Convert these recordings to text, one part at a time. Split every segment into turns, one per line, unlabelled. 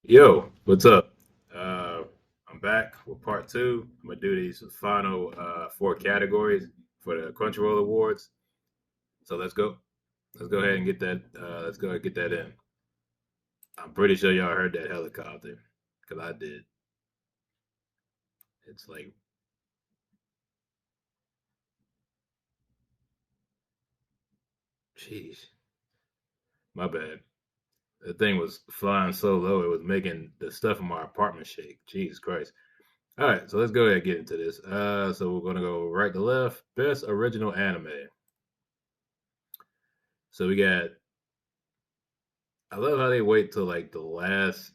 Yo, what's up? I'm back with part two. I'm gonna do these final four categories for the Crunchyroll Awards. So let's go. Let's go ahead and get that. Let's go ahead and get that in. I'm pretty sure y'all heard that helicopter because I did. It's like, jeez, my bad. The thing was flying so low it was making the stuff in my apartment shake. Jesus Christ. All right, so let's go ahead and get into this. So we're gonna go right to left. Best original anime. So we got I love how they wait till like the last.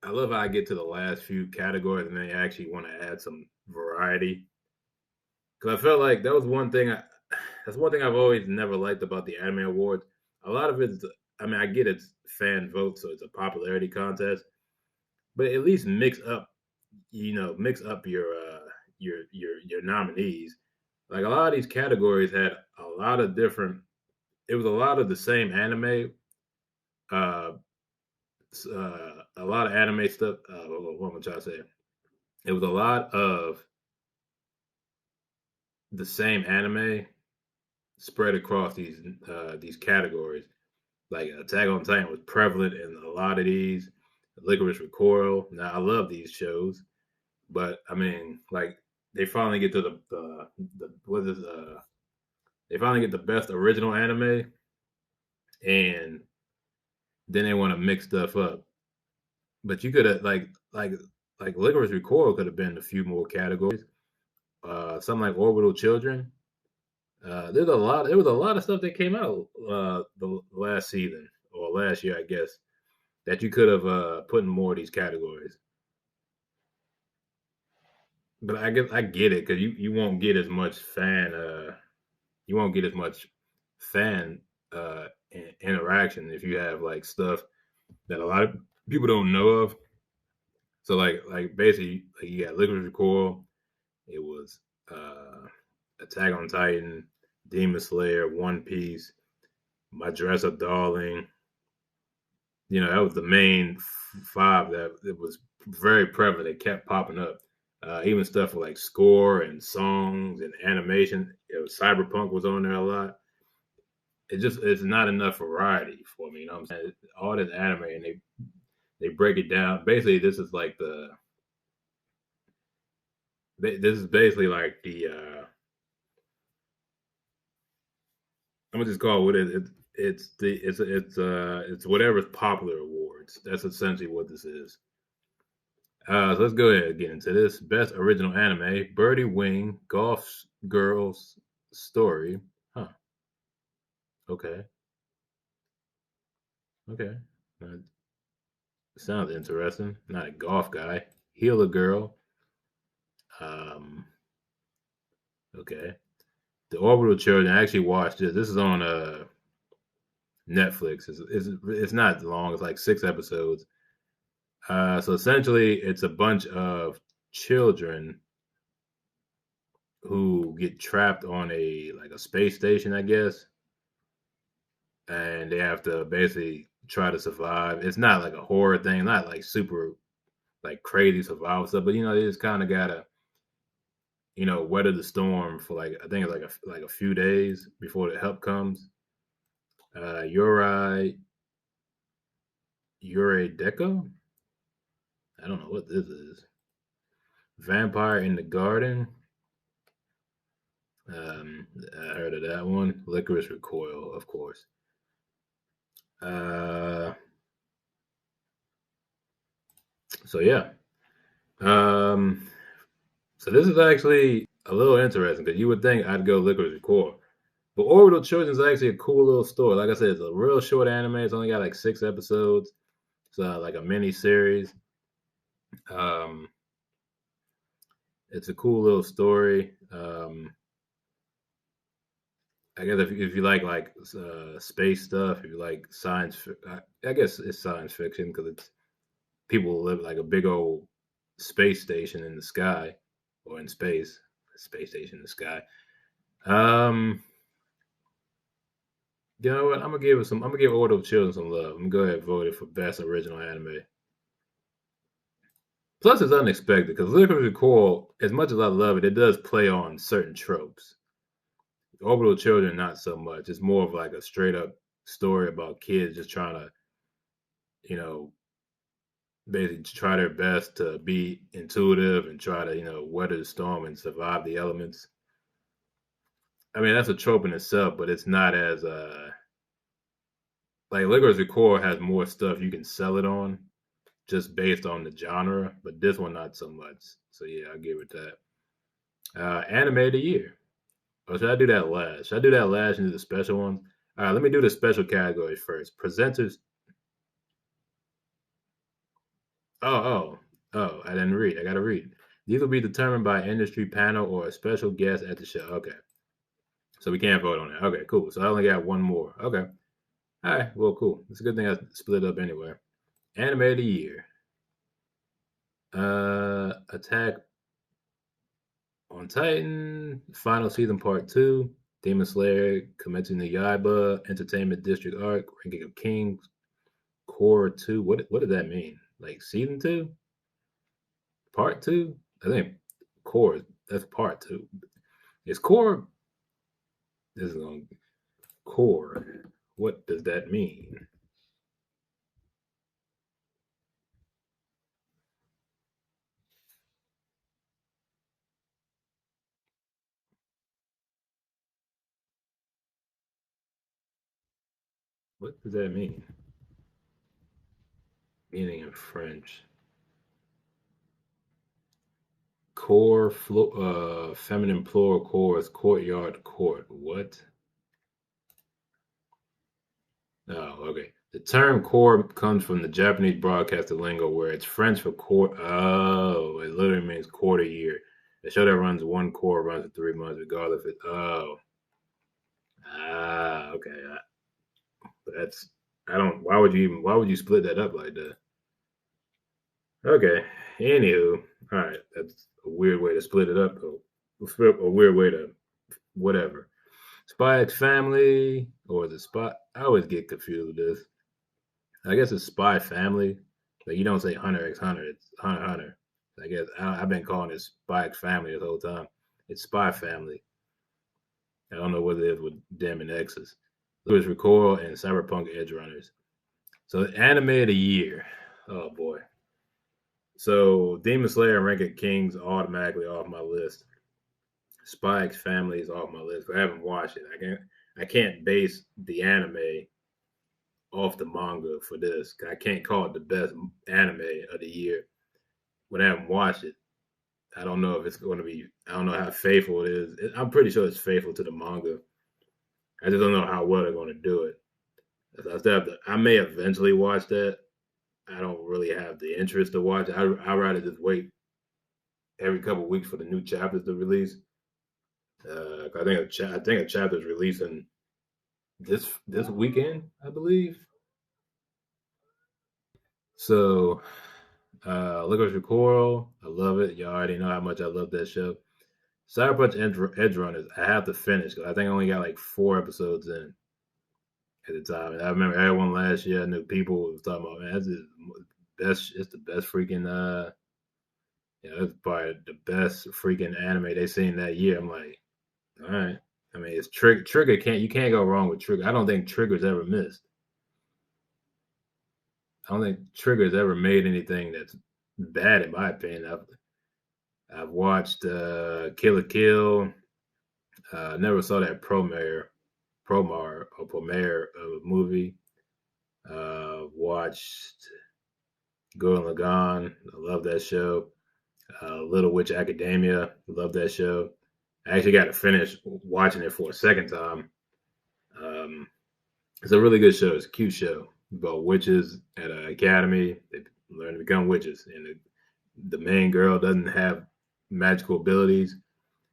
I love how I get to the last few categories and they actually want to add some variety. Because I felt like that was one thing. That's one thing I've always never liked about the anime awards. A lot of it's. I mean, I get it's fan votes, so it's a popularity contest, but at least mix up. Mix up your nominees. Like a lot of these categories had a lot of different. It was a lot of the same anime, uh, a lot of anime stuff. What am I trying to say? It was a lot of the same anime spread across these categories. Like Attack on Titan was prevalent in a lot of these. Licorice Recoil. Now I love these shows, but I mean, like they finally get to the what is they finally get the best original anime, and then they want to mix stuff up. But you could have like Licorice Recoil could have been a few more categories. Something like Orbital Children. There's a lot. There was a lot of stuff that came out the last season or last year, I guess, that you could have put in more of these categories. But I guess I get it because you won't get as much fan you won't get as much fan interaction if you have like stuff that a lot of people don't know of. So like basically like you got Liquid Recoil. It was Attack on Titan, Demon Slayer, One Piece, My Dress Up Darling. That was the main five that it was very prevalent. It kept popping up. Even stuff like score and songs and animation. Cyberpunk was on there a lot. It's not enough variety for me. You know what I'm saying? All this anime and they break it down. Basically, this is basically like the I'm gonna just call it what it's whatever's popular awards. That's essentially what this is. So let's go ahead and get into this. Best original anime: Birdie Wing, Golf Girls Story. Huh. Okay. Okay. Uh, Sounds interesting. Not a golf guy. Heal a Girl. Um. Okay. The Orbital Children. I actually watched this. This is on Netflix. It's not long. It's like 6 episodes. So essentially, it's a bunch of children who get trapped on a space station, I guess, and they have to basically try to survive. It's not like a horror thing, not like super like crazy survival stuff, but they just kind of gotta weather the storm for like I think it's like a few days before the help comes. Yuri Deco. I don't know what this is. Vampire in the Garden. I heard of that one. Licorice Recoil, of course. Uh, so yeah. Um, so this is actually a little interesting because you would think I'd go Licorice Recoil, but Orbital Children is actually a cool little story. Like I said, it's a real short anime. It's only got like 6 episodes. It's like a mini series. Um, it's a cool little story. I guess if you like space stuff, if you like I guess it's science fiction because it's people live like a big old space station in the sky or in space, a space station in the sky. Um, you know what? I'm gonna give Order of Children some love. I'm gonna go ahead and vote it for best original anime. Plus, it's unexpected because Licorice Recoil, as much as I love it, it does play on certain tropes. Orbital Children, not so much. It's more of like a straight up story about kids just trying to, you know, basically try their best to be intuitive and try to, weather the storm and survive the elements. I mean, that's a trope in itself, but it's not as like Licorice Recoil has more stuff you can sell it on just based on the genre, but this one not so much. So yeah, I'll give it that. Anime of the year. Or should I do that last? Should I do that last and do the special ones? All right, let me do the special categories first. Presenters. Oh, I didn't read. I got to read. These will be determined by industry panel or a special guest at the show. Okay. So we can't vote on that. Okay, cool. So I only got one more. Okay. All right. Well, cool. It's a good thing I split up anyway. Anime of the year. Attack on Titan, final season part 2, Demon Slayer, Kimetsu no Yaiba, Entertainment District Arc, Ranking of Kings, Core 2. What does that mean? Like season 2? Part 2? I think Core, that's part 2. Is Core, this is on Core. What does that mean? What does that mean? Meaning in French. Core, feminine plural core is courtyard court. What? Oh, okay. The term core comes from the Japanese broadcaster lingo where it's French for quarter. Oh, it literally means quarter year. The show that runs one core runs for 3 months, regardless if it. Oh, okay. That's. I don't. Why would you even? Why would you split that up like that? Okay. Anywho, all right. That's a weird way to split it up, though. A weird way to whatever. Spy X Family or the Spy. I always get confused with this. I guess it's Spy Family. Like you don't say Hunter X Hunter. It's Hunter Hunter. I guess I've been calling it Spy X Family the whole time. It's Spy Family. I don't know what it is with them and X's. Lewis Recoil and Cyberpunk Edge Runners. So anime of the year. Oh boy. So Demon Slayer and Ranking Kings automatically off my list. Spy X Family is off my list. I haven't watched it. I can't base the anime off the manga for this. I can't call it the best anime of the year when I haven't watched it. I don't know if it's going to be. I don't know how faithful it is. I'm pretty sure it's faithful to the manga. I just don't know how well they're going to do it. I may eventually watch that. I don't really have the interest to watch it. I'd rather just wait every couple of weeks for the new chapters to release. I think a chapter is releasing this weekend, I believe. So, Licorice Recoil, I love it. You already know how much I love that show. Cyberpunk Edge Runners, I have to finish. I think I only got like 4 episodes in at the time. And I remember everyone last year, I knew people was talking about, man, that's the best. It's the best freaking. It's probably the best freaking anime they seen that year. I'm like, all right. I mean, it's Trigger. You can't go wrong with Trigger. I don't think Trigger's ever missed. I don't think Trigger's ever made anything that's bad in my opinion. I've watched Kill la Kill. Never saw that Promare movie. Watched Gurren Lagann. I love that show. Little Witch Academia. Love that show. I actually got to finish watching it for a second time. Um, it's a really good show. It's a cute show about witches at an academy. They learn to become witches, and the main girl doesn't have magical abilities,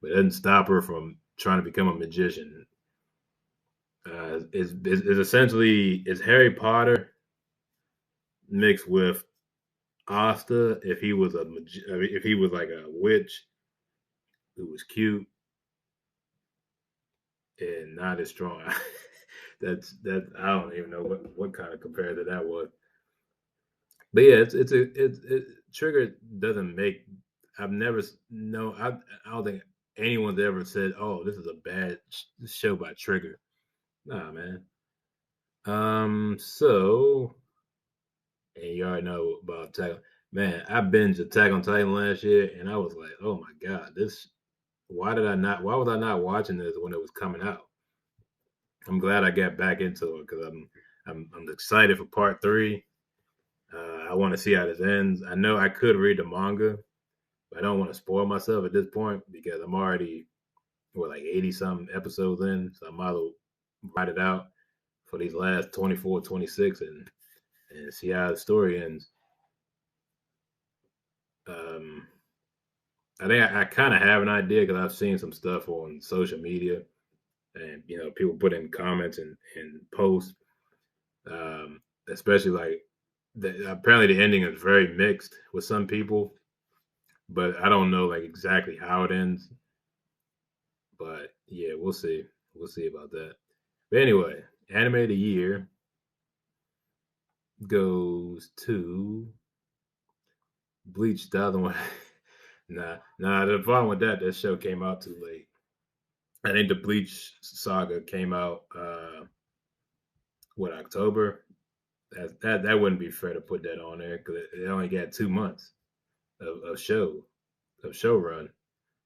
but it doesn't stop her from trying to become a magician. Is essentially is Harry Potter mixed with Asta if he was like a witch who was cute and not as strong. That I don't even know what kind of comparison that was. But yeah, Trigger doesn't make. I've never no. I don't think anyone's ever said, "Oh, this is a bad show by Trigger." Nah, man. So and you already know about Attack. Man, I binged Attack on Titan last year, and I was like, "Oh my god, this! Why did I not? Why was I not watching this when it was coming out?" I'm glad I got back into it because I'm excited for part three. I want to see how this ends. I know I could read the manga, but I don't want to spoil myself at this point because I'm already like 80 something episodes in, so I might as well write it out for these last 24, 26, and see how the story ends. Um, I think I kind of have an idea because I've seen some stuff on social media, and people put in comments and posts, especially like apparently the ending is very mixed with some people, but I don't know like exactly how it ends. But yeah, we'll see. We'll see about that. But anyway, anime of the year goes to Bleach. The other one, nah. The problem with that show came out too late. I think the Bleach saga came out what October. That wouldn't be fair to put that on there because it only got 2 months of show run.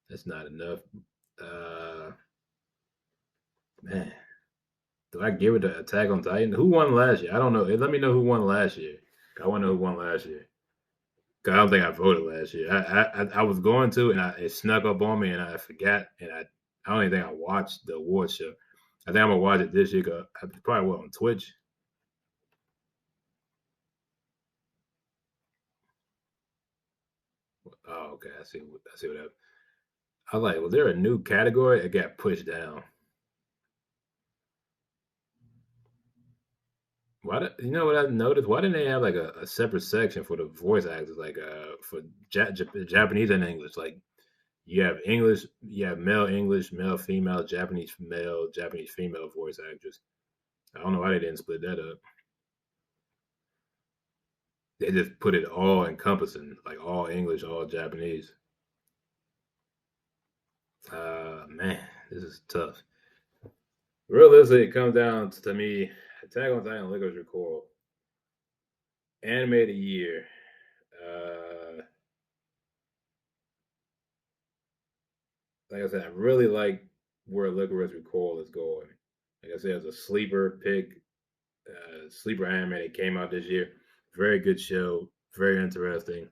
That's not enough. Uh, man, do I give it to Attack on Titan? Who won last year? I don't know. Let me know who won last year. I want to know who won last year. Cause I don't think I voted last year. I was going to, and it snuck up on me, and I forgot, and I don't even think I watched the award show. I think I'm gonna watch it this year. Cause I probably will on Twitch. Oh, okay. I see. I see what happened. I was like, was there a new category? It got pushed down. Why? You know what I noticed? Why didn't they have like a separate section for the voice actors, like for Japanese and English? Like you have English, you have male English, male female, Japanese male, Japanese female voice actors. I don't know why they didn't split that up. They just put it all encompassing, like all English, all Japanese. Man, this is tough. Realistically, it comes down to me. Attack on Titan, Licorice Recall, animated year. Uh, like I said, I really like where Licorice Recall is going. Like I said, it's a sleeper pick, sleeper anime that came out this year. Very good show, very interesting.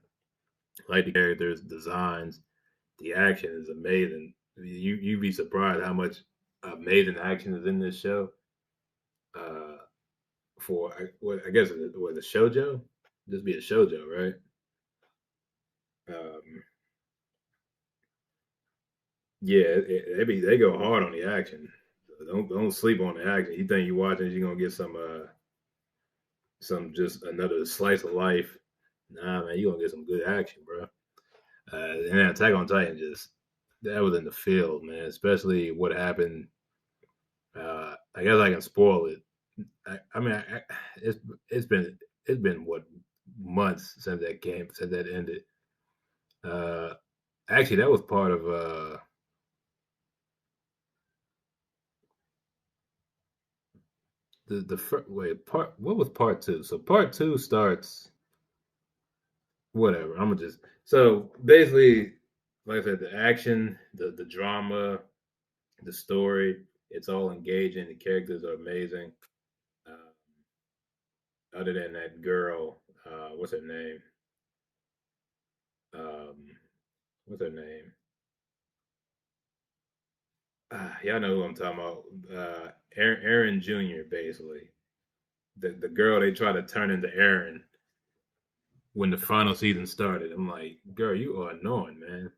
Like the characters, designs, the action is amazing. You'd be surprised how much amazing action is in this show. Uh, for what I guess it was a shojo, just be a shojo, right? Um, yeah, they go hard on the action. Don't sleep on the action. You think you watching, you're gonna get some just another slice of life. Nah, man, you gonna get some good action, bro. And then Attack on Titan just that was in the field, man. Especially what happened. I guess I can spoil it. I mean, it's it's been it's been what months since that ended. Uh, Actually, that was part of wait part. What was part two? So part two starts whatever. I'm gonna just so basically, like I said, the action, the drama, the story, it's all engaging. The characters are amazing. Uh, other than that girl, what's her name? Um, what's her name? Y'all know who I'm talking about. Aaron Jr. Basically, the girl they try to turn into Aaron when the final season started. I'm like, girl, you are annoying, man.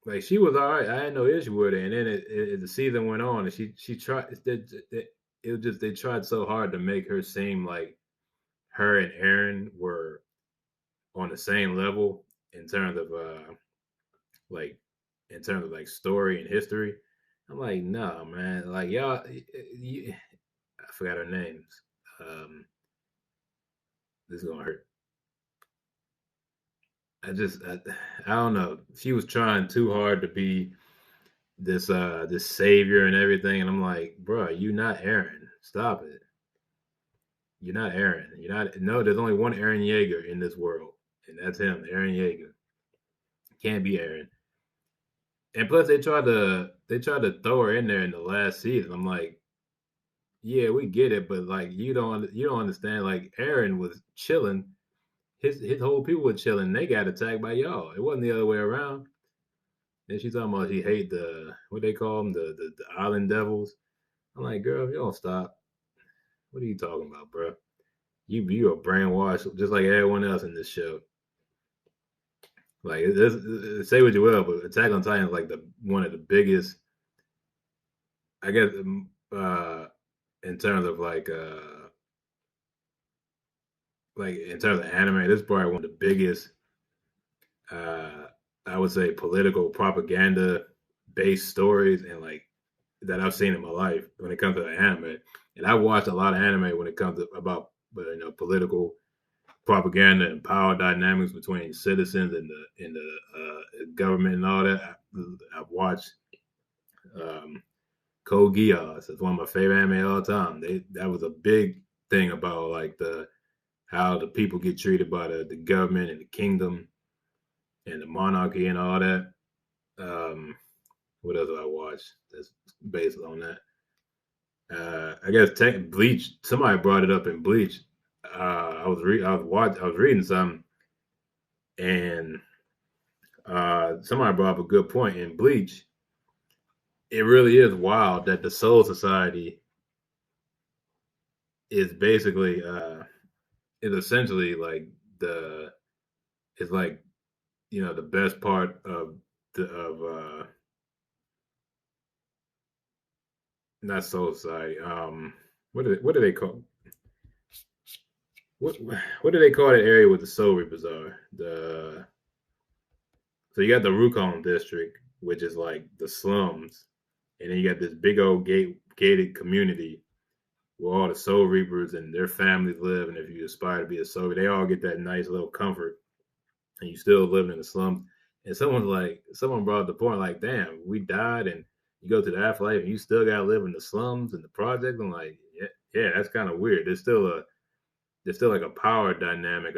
Like she was all right. I had no issue with it, and then the season went on, and she tried. It was just they tried so hard to make her seem like her and Aaron were on the same level in terms of like in terms of like story and history. I'm like, no, man. Like y'all, I forgot her names. Um, this is gonna hurt. I don't know. She was trying too hard to be this savior and everything, and I'm like, bro, you not Aaron. Stop it. You're not Aaron. You're not. No, there's only one Aaron Yeager in this world, and that's him, Aaron Yeager. Can't be Aaron. And plus, they tried to throw her in there in the last season. I'm like, yeah, we get it, but like you don't understand. Like Aaron was chilling. His whole people were chilling. They got attacked by y'all. It wasn't the other way around. And she's talking about she hate the what they call them the island devils. I'm like, girl, you don't stop. What are you talking about, bro? You are brainwashed just like everyone else in this show. Like, say what you will, but Attack on Titan is like the one of the biggest, I guess, in terms of like in terms of anime. This is probably one of the biggest, uh, I would say, political propaganda based stories and like that I've seen in my life when it comes to anime. And I've watched a lot of anime when it comes to about political propaganda and power dynamics between citizens and the government and all that. I've watched um, Code Geass. It's one of my favorite anime all the time. That was a big thing about like the how the people get treated by the government and the kingdom and the monarchy and all that. Um, what else do I watch that's based on that? I guess Bleach. Somebody brought it up in Bleach. I was reading something, and somebody brought up a good point in Bleach. It really is wild that the Soul Society is basically is essentially like the is like the best part of the of not Soul Society. What do they call what what do they call that area with the Soul Reapers are? The So you got the Rukon district, which is like the slums, and then you got this big old gated community where all the Soul Reapers and their families live. And if you aspire to be a Soul, they all get that nice little comfort, and you still living in the slums. And someone brought up the point, like, damn, we died, and you go to the afterlife, and you still gotta live in the slums and the project. I'm like, yeah, that's kind of weird. There's still like a power dynamic,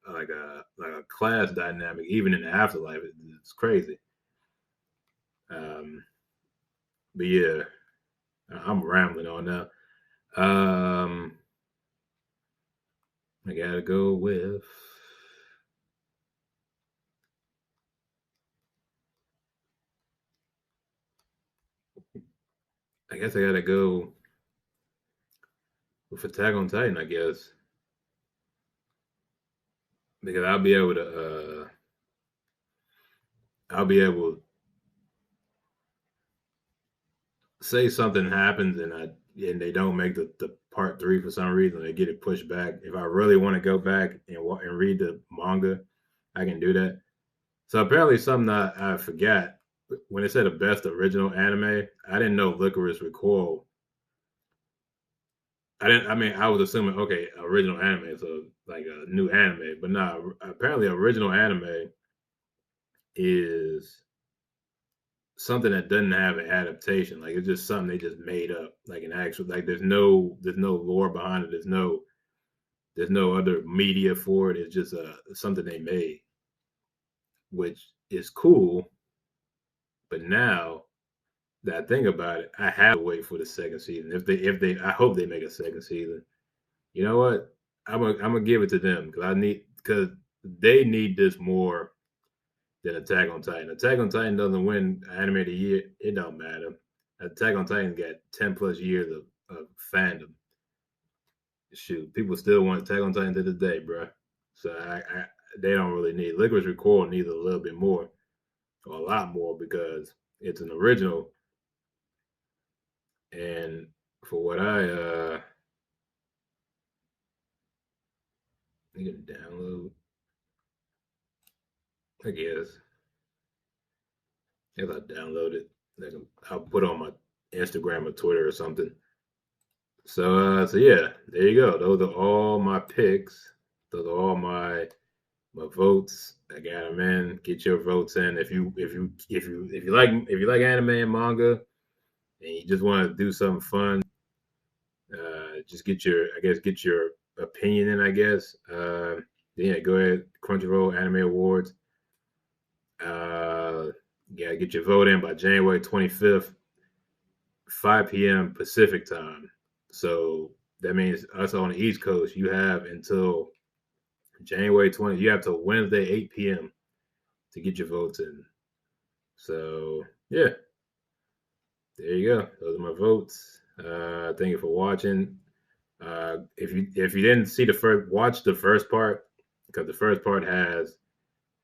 like a class dynamic, even in the afterlife. It's crazy. Um, but yeah, I'm rambling on now. Um, I gotta go with. I guess I gotta go with Attack on Titan. I guess because I'll be able to say something happens and they don't make the part three for some reason. They get it pushed back. If I really want to go back and read the manga, I can do that. So apparently, something I forgot when it said the best original anime, I didn't know Licorice Recoil. I didn't. I mean, I was assuming okay, original anime, so like a new anime, but nah. Apparently, original anime is something that doesn't have an adaptation. Like it's just something they just made up, like an actual. Like there's no lore behind it. There's no other media for it. It's just something they made, which is cool. But now that I think about it, I have to wait for the second season. I hope they make a second season. You know what? I'm gonna give it to them because they need this more than Attack on Titan. Attack on Titan doesn't win anime of the year. It don't matter. Attack on Titan got 10+ years of fandom. Shoot, people still want Attack on Titan to this day, bro. So they don't really need Licorice Recoil needs a little bit more or a lot more because it's an original. And for what I need to download, I guess if I download it, I'll put on my Instagram or Twitter or something. So yeah, there you go. Those are all my picks. Those are all my my votes. I got them in. Get your votes in. If you like anime and manga, and you just want to do something fun, just get your opinion in. I guess. Yeah, go ahead. Crunchyroll Anime Awards. Yeah, get your vote in by January 25th, 5 p.m. Pacific time. So that means us on the East Coast, you have until January 20th. You have till Wednesday, 8 p.m. to get your votes in. So yeah, there you go. Those are my votes. Thank you for watching. If you didn't see the first, watch the first part because the first part has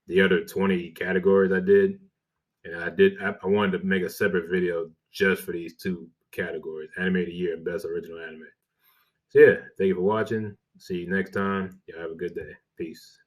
the other 20 categories I did, and I wanted to make a separate video just for these two categories: anime of the year and best original anime. So yeah, thank you for watching. See you next time. Y'all have a good day. Peace.